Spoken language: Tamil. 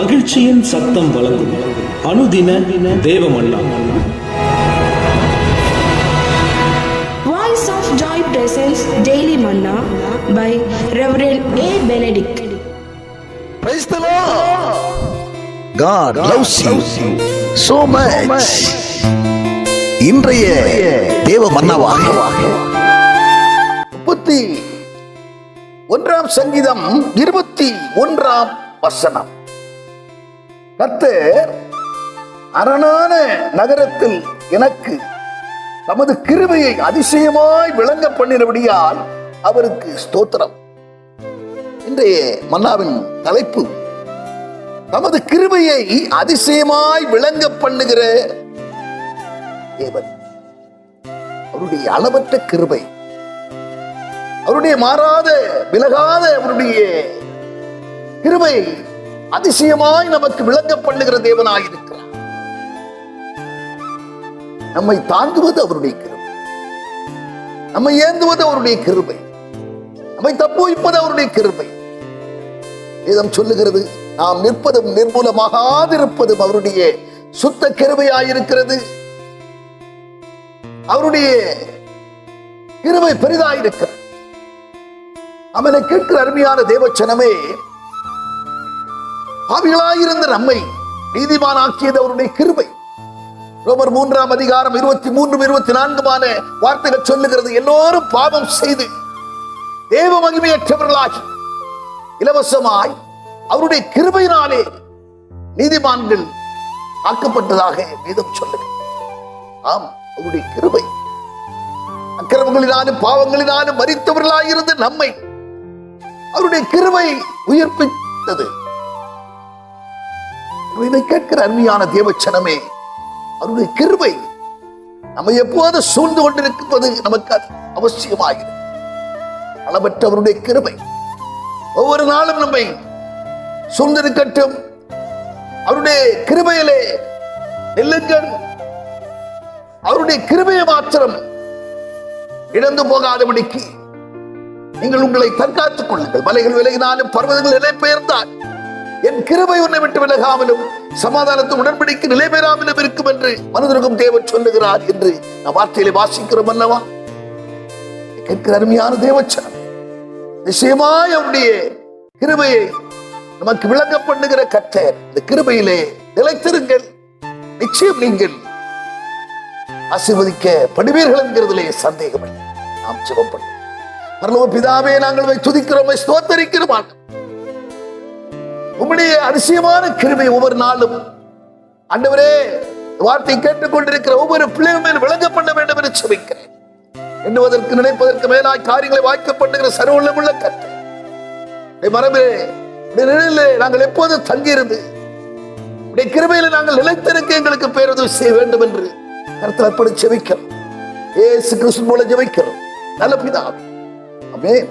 மகிழ்ச்சியின் சத்தம் வழங்கும் அனுதின தேவமன்னா. Voice of Joy presents Daily Manna by Reverend A. Benedict. Praise the Lord. God loves you so much. இன்றைய தேவ மன்னாவாக 31 சங்கீதம் 21 கர்த்தர் அரணான நகரத்தில் எனக்கு தமது கிருபையை அதிசயமாய் விளங்க பண்ணினபடியால் அவருக்கு ஸ்தோத்திரம். இன்றைய மன்னாவின் தலைப்பு தமது கிருபையை அதிசயமாய் விளங்க பண்ணுகிற தேவன். அவருடைய அளவற்ற கிருபை, அவருடைய மாறாத விலகாத அவருடைய கிருபை அதிசயமாய் நமக்கு விளங்க பண்ணுகிற தேவனாயிருக்கிறார். நம்மை தாங்குவது அவருடைய கிருபை, நம்மை ஏந்துவது அவருடைய கிருபை, நம்மை தப்புவிப்பது அவருடைய கிருபை. வேதம் சொல்லுகிறது, நாம் நிற்பதும் நிர்மூலமாகாதிருப்பதும் அவருடைய சுத்த கிருபையாயிருக்கிறது. அவருடைய கிருபை பெரிதாயிருக்கிறது. அவனை கேட்கிற அருமையான தேவச்சனமே, பாவிகளாயிருந்த நம்மை நீதிமானாக்கியது அவருடைய கிருபை. ரோமர் 3 அதிகாரம் 23, 24 வார்த்தைகள் சொல்லுகிறது, எல்லோரும் பாவம் செய்து தேவ மகிமையற்றவர்களாகி இலவசமாய் அவருடைய கிருபையினாலே நீதிமான்கள் ஆக்கப்பட்டதாக வேதம் சொல்லுகிறது. ஆம், அவருடைய கிருபை. அக்கிரமங்களினாலும் பாவங்களினாலும் மரித்தவர்களாயிருந்து நம்மை அவருடைய கிருபை உயிர்ப்பித்தது. இதை கேட்கிற அருமையான தேவச்சனமே, அவருடைய கிருபை நம்மை எப்போது சூழ்ந்து கொண்டிருப்பது நமக்கு அவசியமாகிறது. அளவற்ற அவருடைய கிருபை ஒவ்வொரு நாளும் நம்மை சூழ்ந்திருக்கட்டும். அவருடைய கிருபையிலே நெல்லுங்கள். அவருடைய கிருபையை மாத்திரம் இழந்து போகாதபடிக்கு நீங்கள் உங்களை தற்காத்துக் கொள்ளுங்கள். மலைகள் விலகினாலும் பர்வதங்கள் நிலை பெயர்ந்தால் என் கிருபை உன்னை விட்டு விலகாமலும் சமாதானத்தை உடன்படிக்கை நிலை பெறாமலும் இருக்கும் என்று மனதிற்கும் தேவன் சொல்லுகிறார் என்று நாம் வார்த்தையிலே வாசிக்கிறோம் அல்லவா? கேட்கிற அருமையான தேவச்சனம், நிச்சயமாய் அவருடைய கிருபையை நமக்கு விளங்க பண்ணுகிற கர்த்தர். இந்த கிருபையிலே நிலைத்திருங்கள். நிச்சயம் நீங்கள் ஆசீர்வதிக்க படுவீர்கள் என்கிறதிலே சந்தேகம் இல்லை. நாம் ஜெபம் பண்ணுவோம். பரலோக பிதாவே, நாங்கள் துதிக்கிறோம், ஸ்தோத்தரிக்கிறோம். உம்முடைய அதிசயமான கிருபை ஒவ்வொரு நாளும் ஆண்டவரே வார்த்தை கேட்டுக்கொண்டிருக்கிற ஒவ்வொரு பிள்ளைகள் மேல் விளங்க பண்ண வேண்டும் என்று ஜெபிக்கிறேன். எண்ணுவதற்கு நினைப்பதற்கு மேலாய் காரியங்களை வாய்க்க பண்ணுகிற சர்வவல்லமையுள்ள கர்த்தர், மரபே நிழலிலே நாங்கள் எப்போது தங்கியிருந்து உடைய கிருபையில நாங்கள் நிலைத்திருக்க எங்களுக்கு பேருதவி செய்ய வேண்டும் என்று கர்த்தர் அப்படி ஜெபிக்கிறோம். இயேசு கிறிஸ்து மூலம் ஜெபிக்கிறோம் நல்ல பிதாவே. ஆமென்.